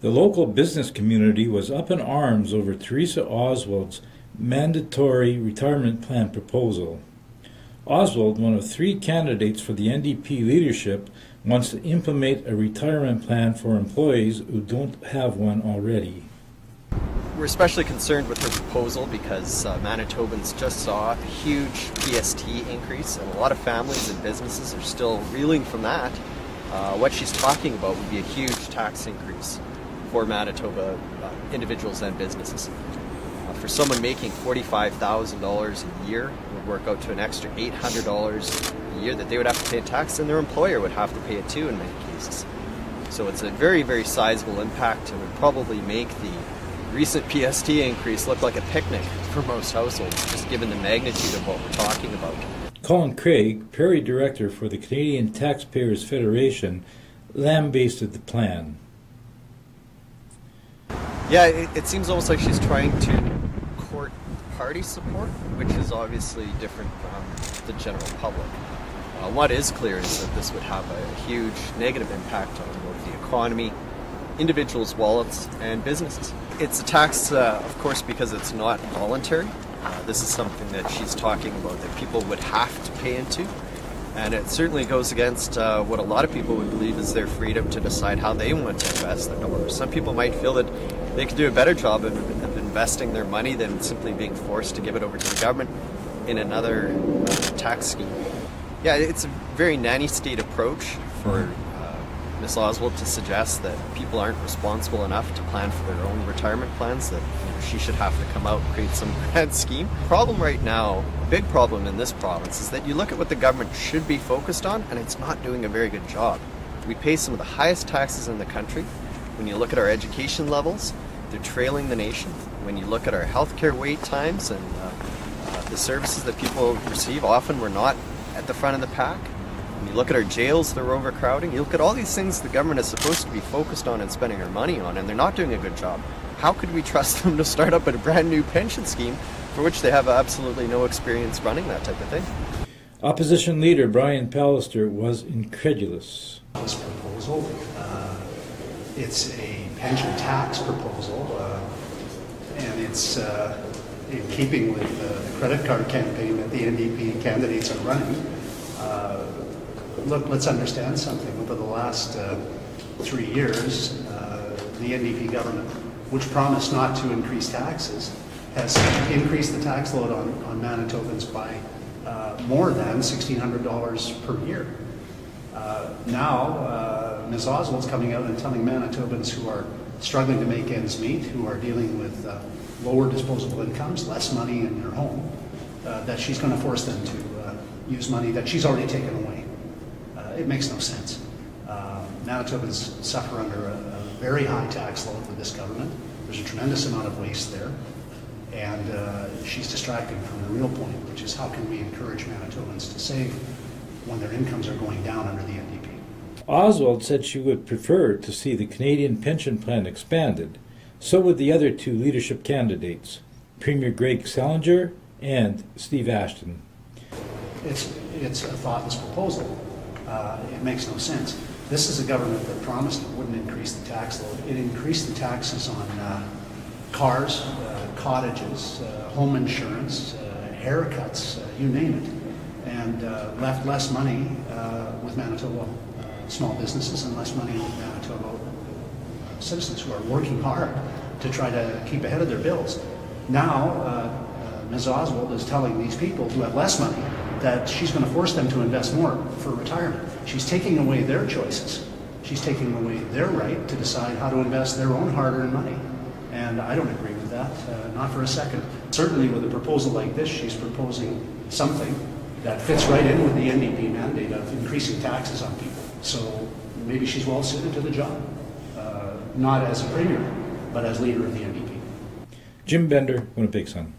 The local business community was up in arms over Teresa Oswald's mandatory retirement plan proposal. Oswald, one of three candidates for the NDP leadership, wants to implement a retirement plan for employees who don't have one already. We're especially concerned with her proposal because Manitobans just saw a huge PST increase, and a lot of families and businesses are still reeling from that. What she's talking about would be a huge tax increase for Manitoba individuals and businesses. For someone making $45,000 a year, it would work out to an extra $800 a year that they would have to pay in tax, and their employer would have to pay it too in many cases. So it's a very, very sizable impact, and would probably make the recent PST increase look like a picnic for most households, just given the magnitude of what we're talking about. Colin Craig, Prairie Director for the Canadian Taxpayers Federation, lambasted the plan. Yeah, it seems almost like she's trying to court party support, which is obviously different from the general public. What is clear is that this would have a huge negative impact on both the economy, individuals' wallets, and businesses. It's a tax, of course, because it's not voluntary. This is something that she's talking about that people would have to pay into. And it certainly goes against what a lot of people would believe is their freedom to decide how they want to invest their dollars. Some people might feel that they could do a better job of investing their money than simply being forced to give it over to the government in another tax scheme. Yeah, it's a very nanny state approach for Ms. Oswald to suggest that people aren't responsible enough to plan for their own retirement plans, that she should have to come out and create some grand scheme. The problem right now, a big problem in this province, is that you look at what the government should be focused on, and it's not doing a very good job. We pay some of the highest taxes in the country. When you look at our education levels, they're trailing the nation. When you look at our healthcare wait times and the services that people receive, often we're not at the front of the pack. When you look at our jails, they're overcrowding. You look at all these things the government is supposed to be focused on and spending their money on, and they're not doing a good job. How could we trust them to start up a brand new pension scheme for which they have absolutely no experience running that type of thing? Opposition leader Brian Pallister was incredulous. This proposal, it's a pension tax proposal, and it's in keeping with the credit card campaign that the NDP candidates are running. Look, let's understand something. Over the last 3 years, the NDP government, which promised not to increase taxes, has increased the tax load on Manitobans by more than $1,600 per year. Now, Ms. Oswald's coming out and telling Manitobans who are struggling to make ends meet, who are dealing with lower disposable incomes, less money in their home, that she's going to force them to use money that she's already taken away. It makes no sense. Manitobans suffer under a very high tax load with this government. There's a tremendous amount of waste there, and she's distracting from the real point, which is how can we encourage Manitobans to save when their incomes are going down under the NDP. Oswald said she would prefer to see the Canadian pension plan expanded. So would the other two leadership candidates, Premier Greg Salinger and Steve Ashton. It's a thoughtless proposal. It makes no sense. This is a government that promised it wouldn't increase the tax load. It increased the taxes on cars, cottages, home insurance, haircuts, you name it, and left less money with Manitoba small businesses and less money with Manitoba citizens who are working hard to try to keep ahead of their bills. Now, Ms. Oswald is telling these people who have less money that she's going to force them to invest more for retirement. She's taking away their choices. She's taking away their right to decide how to invest their own hard-earned money. And I don't agree with that, not for a second. Certainly with a proposal like this, she's proposing something that fits right in with the NDP mandate of increasing taxes on people. So maybe she's well suited to the job, not as a premier, but as leader of the NDP. Jim Bender, Winnipeg Sun.